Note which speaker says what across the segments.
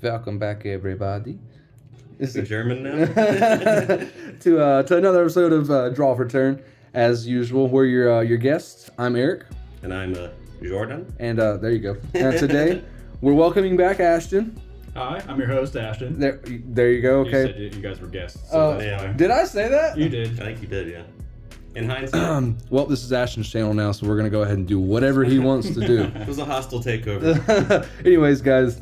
Speaker 1: Welcome back, everybody.
Speaker 2: Is it German now?
Speaker 1: to another episode of Draw for Turn. As usual, we're your guests. I'm Eric.
Speaker 2: And I'm Jordan.
Speaker 1: And there you go. And today, we're welcoming back Ashton.
Speaker 3: Hi, I'm your host, Ashton.
Speaker 1: There you go. Okay.
Speaker 3: You said you guys were guests. So that's why.
Speaker 1: Did I say that?
Speaker 3: You did.
Speaker 2: I think you did, yeah. In hindsight.
Speaker 1: Well, this is Ashton's channel now, so we're going to go ahead and do whatever he wants to do.
Speaker 2: It was a hostile takeover.
Speaker 1: Anyways, guys,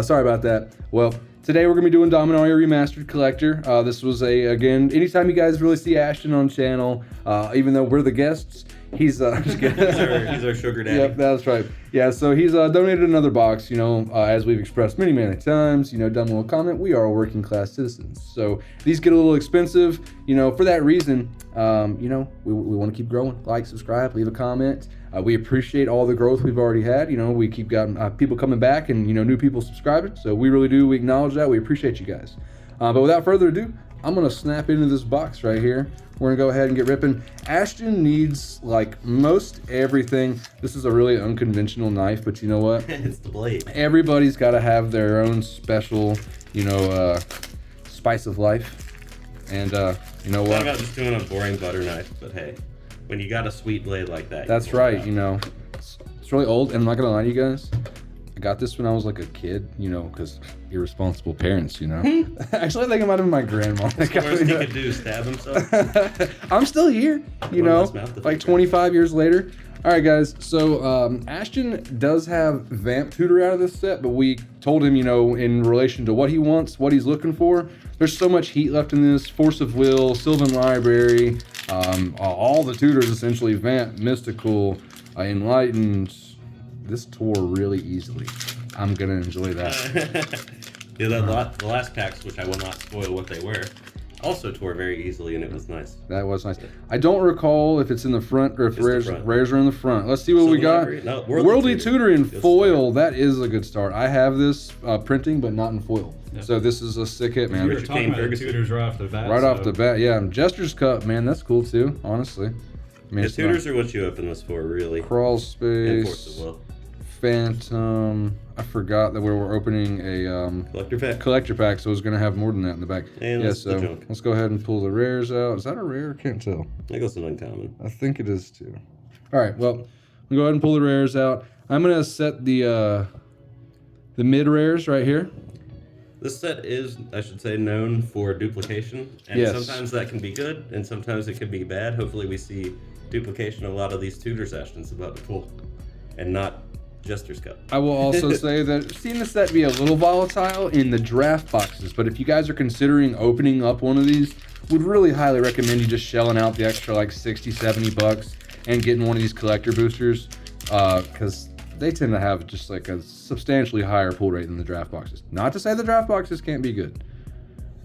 Speaker 1: sorry about that. Well, today we're going to be doing Dominaria Remastered Collector. This was again, anytime you guys really see Ashton on channel, even though we're the guests, he's just kidding.
Speaker 2: he's our sugar daddy.
Speaker 1: Yep, that's right. Yeah, so he's donated another box, as we've expressed many, many times, done a little comment, we are working class citizens. So these get a little expensive, for that reason, we want to keep growing. Like, subscribe, leave a comment. We appreciate all the growth we've already had. We keep getting people coming back and, new people subscribing. So we really do. We acknowledge that. We appreciate you guys. But without further ado, I'm going to snap into this box right here. We're going to go ahead and get ripping. Ashton needs, most everything. This is a really unconventional knife, but you know what?
Speaker 2: It's the blade.
Speaker 1: Everybody's got to have their own special, spice of life. And, you know what?
Speaker 2: Thought about just doing a boring butter knife, but hey, when you got a sweet blade like that.
Speaker 1: That's right, It's really old, and I'm not going to lie to you guys. I got this when I was like a kid, because irresponsible parents, Actually, I think it might have been my grandma.
Speaker 2: What's the worst he could do, stab himself?
Speaker 1: I'm still here, 25 years later. All right, guys, so Ashton does have Vamp Tutor out of this set, but we told him, in relation to what he wants, what he's looking for, there's so much heat left in this. Force of Will, Sylvan Library, all the tutors essentially, Vamp, Mystical, Enlightened. This tore really easily. I'm gonna enjoy that.
Speaker 2: Yeah, the last packs, which I will not spoil what they were, also tore very easily, and it was nice.
Speaker 1: That was nice. I don't recall if it's in the front or if rares are in the front. Let's see what we got.
Speaker 2: No,
Speaker 1: Worldly Tutor in foil. That is a good start. I have this printing, but not in foil. Yeah. So this is a sick hit, man.
Speaker 3: You were talking about the tutors right off the bat.
Speaker 1: Off the bat, yeah. Jester's Cup, man, that's cool too, honestly.
Speaker 2: The tutors are what you open this for, really.
Speaker 1: Crawl Space.
Speaker 2: And Force of Will.
Speaker 1: Phantom. I forgot that we were opening a collector pack, so it was going to have more than that in the back.
Speaker 2: And
Speaker 1: let's go ahead and pull the rares out. Is that a rare? I can't tell.
Speaker 2: I think it's an uncommon.
Speaker 1: I think it is too. All right, well, we'll go ahead and pull the rares out. I'm going to set the mid rares right here.
Speaker 2: This set is, I should say, known for duplication, and sometimes that can be good, and sometimes it can be bad. Hopefully we see duplication of a lot of these tutor sessions about to pull, and not Jester's Cup.
Speaker 1: I will also say that I've seen this set be a little volatile in the draft boxes, but if you guys are considering opening up one of these, would really highly recommend you just shelling out the extra 60, 70 bucks and getting one of these collector boosters, because they tend to have just a substantially higher pull rate than the draft boxes. Not to say the draft boxes can't be good.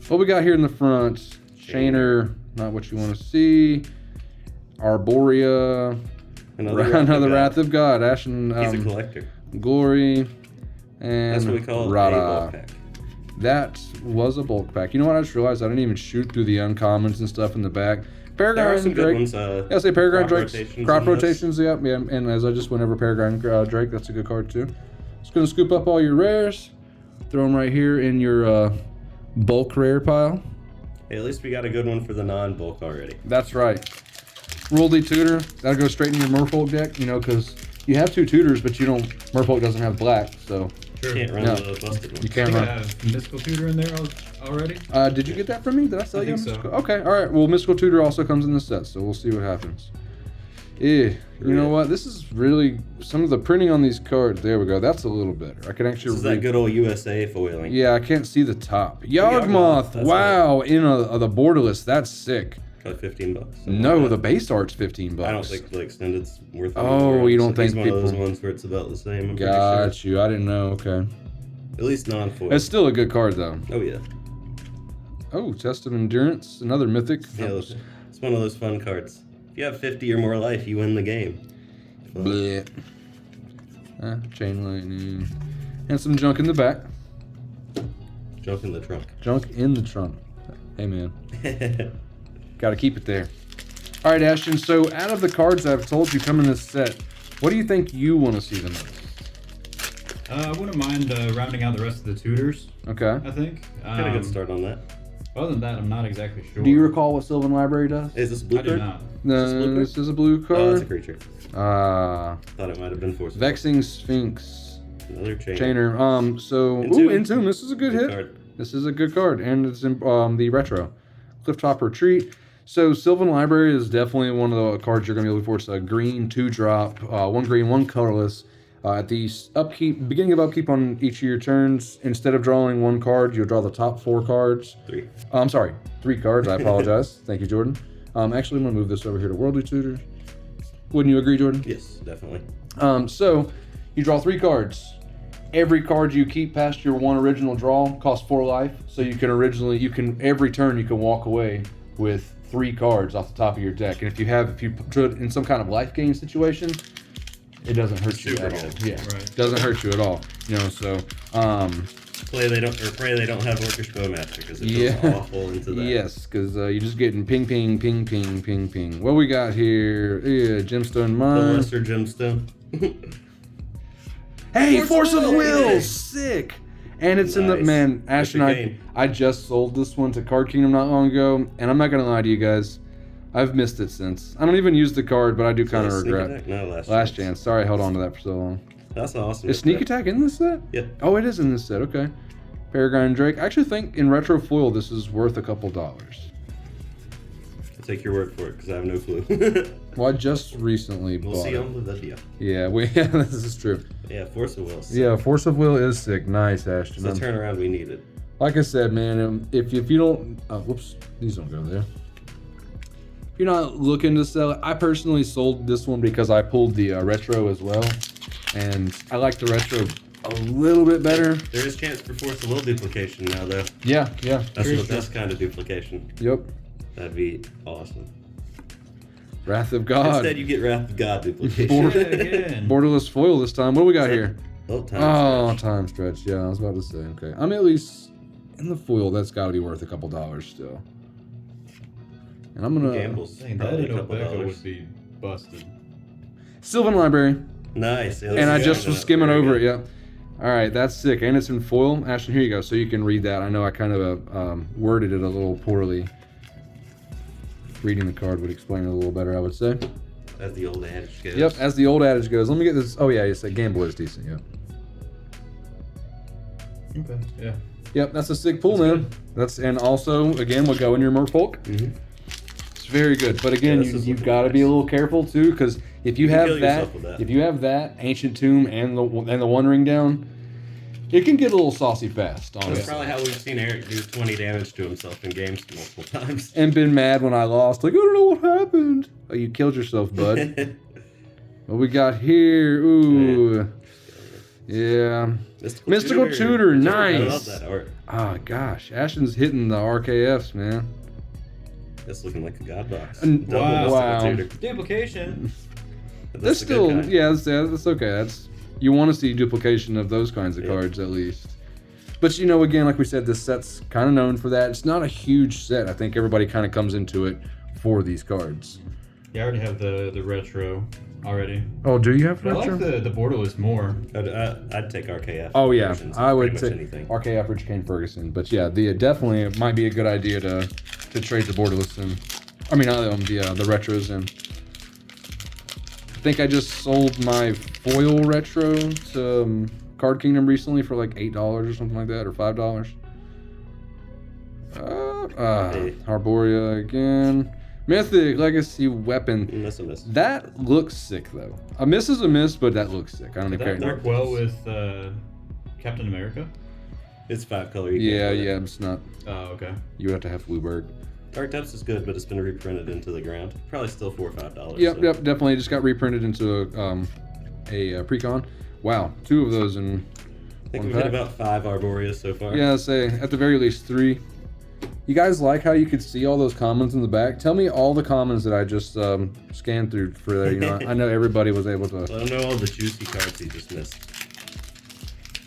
Speaker 1: What we got here in the front, Shaner, not what you want to see. Arborea, another Wrath of God. Ashton,
Speaker 2: he's a collector.
Speaker 1: Glory, and
Speaker 2: that's what we call
Speaker 1: Rada.
Speaker 2: A bulk pack.
Speaker 1: That was a bulk pack. You know what? I just realized I didn't even shoot through the uncommons and stuff in the back.
Speaker 2: There are some good ones.
Speaker 1: Peregrine Drake. Crop rotations, yeah. And as I just went over Peregrine Drake, that's a good card too. Just gonna scoop up all your rares, throw them right here in your bulk rare pile.
Speaker 2: Hey, at least we got a good one for the non-bulk already.
Speaker 1: That's right. Worldly Tutor, that'll go straight in your Merfolk deck, because you have two tutors, but Merfolk doesn't have black, so.
Speaker 2: Sure. You can't run the busted ones.
Speaker 1: You can't run.
Speaker 3: Have Mystical Tutor in there already?
Speaker 1: Did you get that from me? Did I sell you?
Speaker 3: I think so.
Speaker 1: Okay, all right. Well, Mystical Tutor also comes in the set, so we'll see what happens. You know what? This is really some of the printing on these cards. There we go. That's a little better. I can actually.
Speaker 2: This is that good old USA foiling.
Speaker 1: Yeah, I can't see the top. Yawgmoth. Wow, in the borderless. That's sick.
Speaker 2: Got $15.
Speaker 1: No, the base art's $15.
Speaker 2: I don't think the extended's worth it.
Speaker 1: Oh, you don't think
Speaker 2: one of those ones where it's about the same?
Speaker 1: Got you. I didn't know. Okay.
Speaker 2: At least non-foil.
Speaker 1: It's still a good card though.
Speaker 2: Oh yeah.
Speaker 1: Oh, Test of Endurance, another mythic.
Speaker 2: Yeah, it's one of those fun cards. If you have 50 or more life, you win the game.
Speaker 1: Bleh. Chain Lightning, and some junk in the back.
Speaker 2: Junk in the trunk.
Speaker 1: Junk in the trunk. Hey man. Got to keep it there. All right, Ashton. So, out of the cards I've told you come in this set, what do you think you want to see the most?
Speaker 3: I wouldn't mind rounding out the rest of the tutors.
Speaker 1: Okay.
Speaker 3: I think.
Speaker 2: Got a good start on that.
Speaker 3: Other than that, I'm not exactly sure.
Speaker 1: Do you recall what Sylvan Library does?
Speaker 2: Is this a blue
Speaker 3: I do
Speaker 2: card?
Speaker 3: not.
Speaker 1: No, this is a blue card.
Speaker 2: Oh, it's a creature.
Speaker 1: Ah,
Speaker 2: Thought it might have been forceful.
Speaker 1: Vexing Sphinx.
Speaker 2: Another chainer.
Speaker 1: Chainer. So,
Speaker 2: Entomb.
Speaker 1: Entomb. This is a good hit.
Speaker 2: Card.
Speaker 1: This is a good card, and it's in the retro. Clifftop Retreat. So, Sylvan Library is definitely one of the cards you're going to be looking for. It's a green 2-drop, 1 green, 1 colorless. At the beginning of upkeep on each of your turns, instead of drawing 1 card, you'll draw the top 4 cards.
Speaker 2: 3.
Speaker 1: I'm sorry, 3 cards. I apologize. Thank you, Jordan. Actually, I'm going to move this over here to Worldly Tutor. Wouldn't you agree, Jordan?
Speaker 2: Yes, definitely.
Speaker 1: So, you draw 3 cards. Every card you keep past your 1 original draw costs 4 life. So you can every turn you can walk away with 3 cards off the top of your deck. And if you put it in some kind of life gain situation, it doesn't hurt you at all. Yeah,
Speaker 3: Right.
Speaker 1: doesn't hurt you at all. So
Speaker 2: Pray they don't have Orcish Bowmaster because it
Speaker 1: Yeah.
Speaker 2: goes awful into that.
Speaker 1: yes, because you're just getting ping, ping, ping, ping, ping, ping. What we got here? Yeah, Gemstone
Speaker 2: The
Speaker 1: Mine.
Speaker 2: Lesser Gemstone.
Speaker 1: Hey, Force of Will,
Speaker 2: Hey.
Speaker 1: sick. And it's in the
Speaker 2: Nice.
Speaker 1: Ashton.
Speaker 2: That's a game.
Speaker 1: I just sold this one to Card Kingdom not long ago, and I'm not gonna lie to you guys, I've missed it since. I don't even use the card, but I do kind of
Speaker 2: Sneak
Speaker 1: regret.
Speaker 2: Attack? No,
Speaker 1: Last chance. Sorry, I held on to that for so long.
Speaker 2: That's awesome.
Speaker 1: Is Sneak Attack in this set?
Speaker 2: Yeah.
Speaker 1: Oh, it is in this set. Okay. Peregrine Drake. I actually think in retro foil this is worth a couple dollars.
Speaker 2: I'll take your word for it because I have no clue.
Speaker 1: Well, I just recently
Speaker 2: We'll
Speaker 1: bought
Speaker 2: see
Speaker 1: it.
Speaker 2: on the video.
Speaker 1: Yeah, this is true.
Speaker 2: Yeah, Force of Will.
Speaker 1: Yeah, Force of Will is sick. Nice, Ashton.
Speaker 2: It's the turnaround we needed.
Speaker 1: Like I said, man, if you don't, whoops, these don't go there. If you're not looking to sell it, I personally sold this one because I pulled the retro as well, and I like the retro a little bit better.
Speaker 2: There is chance for Force of Will duplication now, though.
Speaker 1: Yeah.
Speaker 2: That's kind of duplication.
Speaker 1: Yep.
Speaker 2: That'd be awesome.
Speaker 1: Wrath of God.
Speaker 2: Instead, you get Wrath of God duplication.
Speaker 1: Border-
Speaker 3: Again.
Speaker 1: Borderless foil this time. What do we got here?
Speaker 2: Oh, time
Speaker 1: Oh,
Speaker 2: stretch.
Speaker 1: time stretch. Yeah, I was about to say. Okay, I'm at least in the foil. That's got to be worth a couple dollars still. And I'm gonna
Speaker 2: Gambles.
Speaker 3: Dang, that
Speaker 2: Probably
Speaker 3: in
Speaker 2: a couple
Speaker 3: Obeka
Speaker 2: dollars.
Speaker 3: would be busted.
Speaker 1: Sylvan Library.
Speaker 2: Nice. Yeah,
Speaker 1: And I
Speaker 2: that's
Speaker 1: just
Speaker 2: good.
Speaker 1: was skimming
Speaker 2: Very
Speaker 1: over it.
Speaker 2: good.
Speaker 1: Yeah. All right, that's sick. And it's in foil. Ashton, here you go. So you can read that. I know I kind of worded it a little poorly. Reading the card would explain it a little better, I would say.
Speaker 2: As the old adage goes.
Speaker 1: Yep, as the old adage goes. Let me get this. Oh yeah, you said Game Boy is decent. Yeah.
Speaker 3: Okay. Yeah.
Speaker 1: Yep, that's a sick pull, man. That's and also again will go in your Merfolk.
Speaker 2: Mhm.
Speaker 1: It's very good, but again,
Speaker 2: Yeah, this is
Speaker 1: you've
Speaker 2: looking
Speaker 1: got to be a
Speaker 2: nice.
Speaker 1: little careful too, because if you
Speaker 2: You can
Speaker 1: have
Speaker 2: kill
Speaker 1: that,
Speaker 2: yourself with that.
Speaker 1: if you have that Ancient Tomb and the One Ring down, it can get a little saucy fast,
Speaker 2: That's
Speaker 1: honestly.
Speaker 2: probably how we've seen Eric do 20 damage to himself in games multiple times.
Speaker 1: And been mad when I lost, like I don't know what happened. Oh, you killed yourself, bud. What we got here? Ooh, yeah. Mystical Tutor,
Speaker 2: I
Speaker 1: nice.
Speaker 2: love that art.
Speaker 1: Ah, gosh, Ashton's hitting the RKFs, man.
Speaker 2: That's looking like a god box.
Speaker 1: And-
Speaker 2: Double
Speaker 3: wow.
Speaker 2: Mystical
Speaker 1: Wow.
Speaker 2: Tutor.
Speaker 3: Duplication.
Speaker 2: But
Speaker 1: That's
Speaker 2: a good
Speaker 1: still,
Speaker 2: kind.
Speaker 1: yeah, that's okay. That's you want to see duplication of those kinds of
Speaker 2: Yeah.
Speaker 1: cards at least. But again, like we said, this set's kind of known for that. It's not a huge set. I think everybody kind of comes into it for these cards.
Speaker 3: Yeah, I already have the retro already.
Speaker 1: Oh, do you have
Speaker 3: But I like the borderless more.
Speaker 2: I'd take RKF.
Speaker 1: Oh yeah,
Speaker 2: versions of
Speaker 1: I would
Speaker 2: pretty much
Speaker 1: say
Speaker 2: anything.
Speaker 1: RKF Rich Kane Ferguson. But yeah, definitely it might be a good idea to trade the borderless in. I mean, the retros in. I think I just sold my foil retro to Card Kingdom recently for like $8 or something like that, or $5.
Speaker 2: Hey.
Speaker 1: Arborea again. Mythic Legacy Weapon.
Speaker 2: Miss a miss.
Speaker 1: That looks sick though. A miss is a miss, but that looks sick. I don't
Speaker 3: Did
Speaker 1: care.
Speaker 3: that work well with Captain America?
Speaker 2: It's 5-color.
Speaker 1: Yeah, it's not.
Speaker 3: Oh, okay.
Speaker 1: You have to have Bluebird.
Speaker 2: Dark Depths is good, but it's been reprinted into the ground. Probably still $4 or $5.
Speaker 1: Yep,
Speaker 2: so.
Speaker 1: definitely. Just got reprinted into a precon. Wow, 2 of those in
Speaker 2: I think
Speaker 1: one
Speaker 2: we've hit
Speaker 1: pack.
Speaker 2: about 5 Arboreas so far.
Speaker 1: Yeah, I'd say at the very least 3. You guys like how you could see all those commons in the back? Tell me all the commons that I just scanned through for there. I know everybody was able to.
Speaker 2: Let them know all the juicy cards he just missed.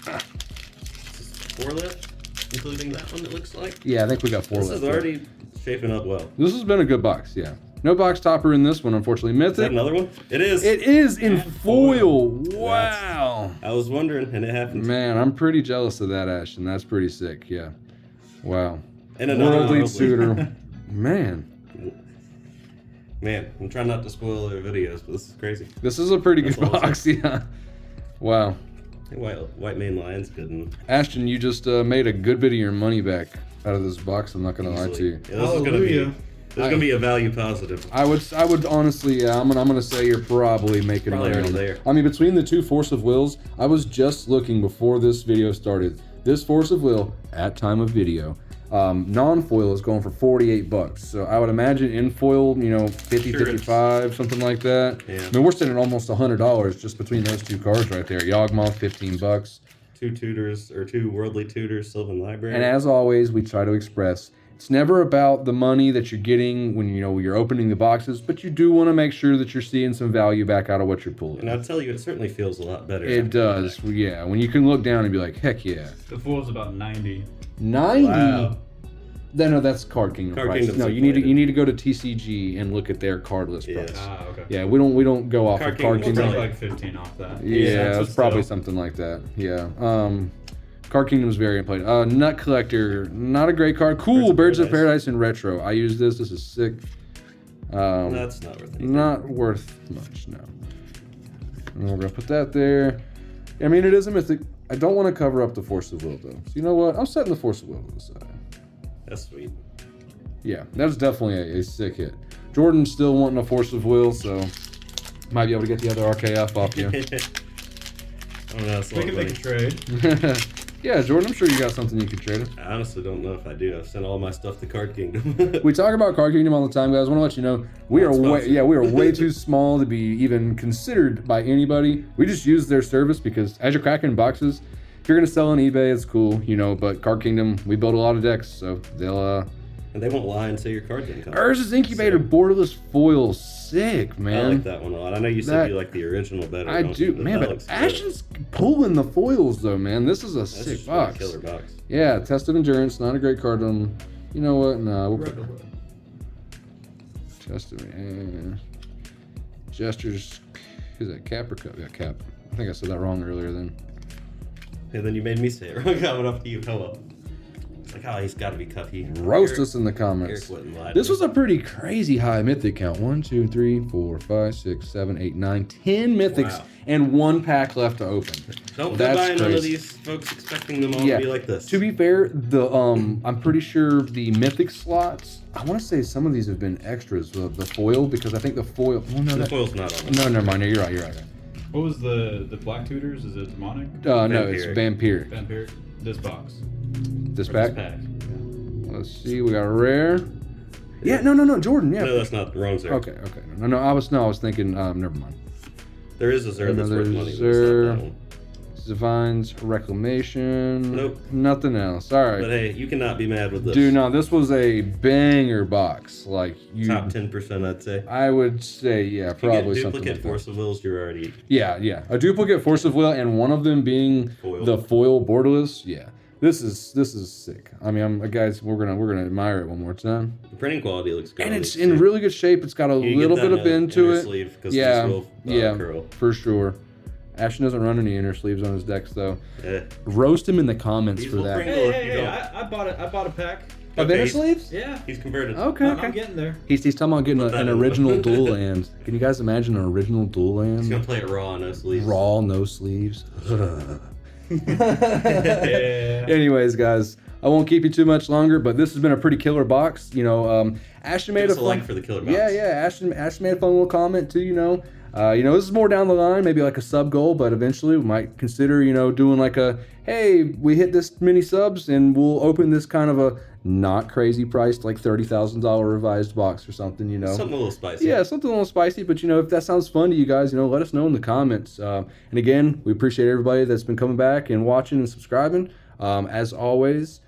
Speaker 2: This is 4 left, including that one, it looks like.
Speaker 1: Yeah, I think we got 4
Speaker 2: This
Speaker 1: left.
Speaker 2: is already shaping up well.
Speaker 1: This has been a good box, yeah. No box topper in this one, unfortunately.
Speaker 2: Is that
Speaker 1: Mythic.
Speaker 2: another one? It is.
Speaker 1: It is in
Speaker 3: And
Speaker 1: foil.
Speaker 3: foil.
Speaker 1: Wow.
Speaker 2: I was wondering, and it happened.
Speaker 1: Man, I'm pretty jealous of that, Ashton. That's pretty sick. Yeah. Wow.
Speaker 2: And another
Speaker 1: Worldly
Speaker 2: worldly.
Speaker 1: tutor. Man.
Speaker 2: Man, I'm trying not to spoil their videos, but this is crazy.
Speaker 1: This is a pretty
Speaker 2: That's
Speaker 1: good box. Yeah. Wow.
Speaker 2: Hey, white main lion's good. And
Speaker 1: Ashton, you just made a good bit of your money back out of this box. I'm not gonna lie to
Speaker 2: easily.
Speaker 1: you.
Speaker 2: Yeah, this is gonna be.
Speaker 3: Hallelujah.
Speaker 2: This is gonna be a value positive.
Speaker 1: I would honestly, yeah, I'm gonna say you're probably making
Speaker 2: Probably
Speaker 1: money
Speaker 2: already
Speaker 1: on it.
Speaker 2: there.
Speaker 1: I mean, between the two Force of Wills, I was just looking before this video started. This Force of Will, at time of video, non-foil is going for $48. So I would imagine in foil, 50,
Speaker 2: Sure,
Speaker 1: 55, something like that.
Speaker 2: Yeah.
Speaker 1: I mean, we're sitting at almost $100 just between those two cards right there. Yawgmoth, $15.
Speaker 2: 2 tutors or 2 worldly tutors, Sylvan Library.
Speaker 1: And as always, we try to express it's never about the money that you're getting when you're opening the boxes, but you do want to make sure that you're seeing some value back out of what you're pulling.
Speaker 2: And I'll tell you, it certainly feels a lot better.
Speaker 1: It does, yeah. When you can look down and be like, heck yeah.
Speaker 3: The foil's about 90.
Speaker 1: 90.
Speaker 2: Wow.
Speaker 1: No, that's Card Kingdom
Speaker 2: Card
Speaker 1: price.
Speaker 2: Kingdom's
Speaker 1: No, you need
Speaker 2: inflated.
Speaker 1: to go to TCG and look at their card list
Speaker 2: Yeah.
Speaker 1: price.
Speaker 3: Okay.
Speaker 1: Yeah, we don't go off
Speaker 2: Card
Speaker 1: of Card
Speaker 2: Kingdom's
Speaker 3: We'll
Speaker 1: Kingdom.
Speaker 3: take like 15 off that.
Speaker 1: Yeah,
Speaker 3: but
Speaker 1: it's probably
Speaker 3: still.
Speaker 1: something like that. Yeah. Card Kingdom's very inflated. Nut Collector, not a great card. Cool, Birds of Paradise in retro. I use this. This is sick.
Speaker 2: That's not worth anything.
Speaker 1: Not worth much, no. And we're gonna put that there. I mean, it is a mythic. I don't want to cover up the Force of Will though. So you know what? I'm setting the Force of Will to the side.
Speaker 2: That's sweet.
Speaker 1: Yeah, that's definitely a sick hit. Jordan's still wanting a Force of Will, so might be able to get the other RKF off you.
Speaker 2: I don't know. That's a
Speaker 3: We
Speaker 2: lot
Speaker 3: can
Speaker 2: of
Speaker 3: make
Speaker 2: money.
Speaker 3: a trade.
Speaker 1: Yeah, Jordan, I'm sure you got something you could trade him.
Speaker 2: I honestly don't know if I do. I've sent all my stuff to Card Kingdom.
Speaker 1: We talk about Card Kingdom all the time, guys. I want to let you know we are way too small to be even considered by anybody. We just use their service because as you're cracking boxes, if you're gonna sell on eBay, it's cool, But Card Kingdom, we build a lot of decks, so they'll.
Speaker 2: And they won't lie and say your card didn't come.
Speaker 1: Urza's Incubator borderless foil, sick, man.
Speaker 2: I like that one a lot. I know you said
Speaker 1: That-
Speaker 2: you like the original better.
Speaker 1: I
Speaker 2: don't
Speaker 1: do,
Speaker 2: you? But
Speaker 1: man.
Speaker 2: that
Speaker 1: But
Speaker 2: looks good.
Speaker 1: Ashton's pulling the foils though, man. This is a
Speaker 2: That's
Speaker 1: sick
Speaker 2: just
Speaker 1: box.
Speaker 2: a killer box.
Speaker 1: Yeah, Test of Endurance, not a great card on. You know what? Nah, we'll put Test of Gestures. Who's that? Cap or Cup? Yeah, Cap. I think I said that wrong earlier then.
Speaker 2: And then you made me say it wrong. Coming up to you. Come up. It's like, oh, he's got to be Cuppy.
Speaker 1: Roast us in the comments.
Speaker 2: Eric wouldn't lie to
Speaker 1: This
Speaker 2: me.
Speaker 1: was a pretty crazy high mythic count. 1, 2, 3, 4, 5, 6, 7, 8, 9, 10 mythics
Speaker 2: Wow.
Speaker 1: and 1 pack left to open.
Speaker 2: Don't go
Speaker 1: That's
Speaker 2: buying none of
Speaker 1: crazy.
Speaker 2: these folks expecting them all
Speaker 1: Yeah.
Speaker 2: to be like this.
Speaker 1: To be fair, the I'm pretty sure the mythic slots. I want to say some of these have been extras. The foil, because I think the foil. Well, no,
Speaker 2: the
Speaker 1: that,
Speaker 2: foil's not on it.
Speaker 1: no, never mind. You're right. You're right.
Speaker 3: What was the black tutors? Is it demonic?
Speaker 1: No, it's
Speaker 2: Vampiric.
Speaker 1: Vampiric.
Speaker 3: Vampire. This box.
Speaker 1: This
Speaker 3: Or
Speaker 1: pack.
Speaker 3: This pack.
Speaker 1: Let's see. We got a rare. Yeah, no, Jordan. Yeah.
Speaker 2: No, that's not the wrong Zerg.
Speaker 1: Okay. No, I was thinking. Never mind.
Speaker 2: There is a Zerg that's worth
Speaker 1: Another
Speaker 2: money. But it's not
Speaker 1: Zerg.
Speaker 2: that one.
Speaker 1: Divine's Reclamation.
Speaker 2: Nope.
Speaker 1: Nothing else. All right.
Speaker 2: But hey, you cannot be mad with this.
Speaker 1: Dude, no, this was a banger box. Like you.
Speaker 2: Top 10%, I'd say.
Speaker 1: I would say, yeah,
Speaker 2: If you
Speaker 1: probably
Speaker 2: get
Speaker 1: something
Speaker 2: duplicate
Speaker 1: like that.
Speaker 2: Force of Wills, you're already.
Speaker 1: Yeah. A duplicate Force of Will, and one of them being
Speaker 2: Foil.
Speaker 1: the foil borderless. Yeah, this is sick. I mean, guys, we're gonna admire it one more time.
Speaker 2: The printing quality looks good.
Speaker 1: And
Speaker 2: on
Speaker 1: it's
Speaker 2: these,
Speaker 1: in
Speaker 2: too.
Speaker 1: really good shape. It's got a
Speaker 2: You
Speaker 1: little
Speaker 2: get that
Speaker 1: bit of bend to
Speaker 2: inner
Speaker 1: it.
Speaker 2: sleeve 'cause
Speaker 1: Yeah,
Speaker 2: this will,
Speaker 1: yeah,
Speaker 2: curl.
Speaker 1: for sure. Ashton doesn't run any inner sleeves on his decks though.
Speaker 2: Yeah.
Speaker 1: Roast him in the comments
Speaker 2: These
Speaker 1: for
Speaker 2: will
Speaker 1: that.
Speaker 2: bring-
Speaker 3: Hey,
Speaker 2: Well, if
Speaker 3: hey,
Speaker 2: you
Speaker 3: hey!
Speaker 2: don't-
Speaker 3: I bought it. I bought a pack.
Speaker 1: Of
Speaker 2: Okay,
Speaker 1: inner
Speaker 2: he's-
Speaker 1: sleeves?
Speaker 3: Yeah.
Speaker 2: He's converted.
Speaker 1: Okay,
Speaker 3: I'm
Speaker 1: okay.
Speaker 3: getting there.
Speaker 1: He's talking about getting
Speaker 2: Put that
Speaker 1: an
Speaker 2: in.
Speaker 1: original dual land. Can you guys imagine an original dual
Speaker 2: He's
Speaker 1: land?
Speaker 2: gonna play it raw, no sleeves.
Speaker 1: Raw, no sleeves.
Speaker 3: Yeah.
Speaker 1: Anyways, guys, I won't keep you too much longer, but this has been a pretty killer box. Ashton made
Speaker 2: Give
Speaker 1: a
Speaker 2: us a
Speaker 1: fun,
Speaker 2: like for the killer box.
Speaker 1: Yeah. Ashton made a fun little comment too. This is more down the line, maybe like a sub goal, but eventually we might consider, doing like a, hey, we hit this many subs and we'll open this kind of a not crazy priced, like $30,000 revised box or something,
Speaker 2: Something a little spicy.
Speaker 1: Yeah, something a little spicy, but if that sounds fun to you guys, let us know in the comments. And again, we appreciate everybody that's been coming back and watching and subscribing. As always,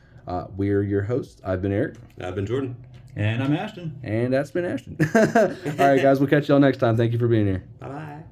Speaker 1: we're your hosts. I've been Eric.
Speaker 2: I've been Jordan.
Speaker 3: And I'm Ashton.
Speaker 1: And that's been Ashton. All right, guys, we'll catch y'all next time. Thank you for being here.
Speaker 2: Bye bye.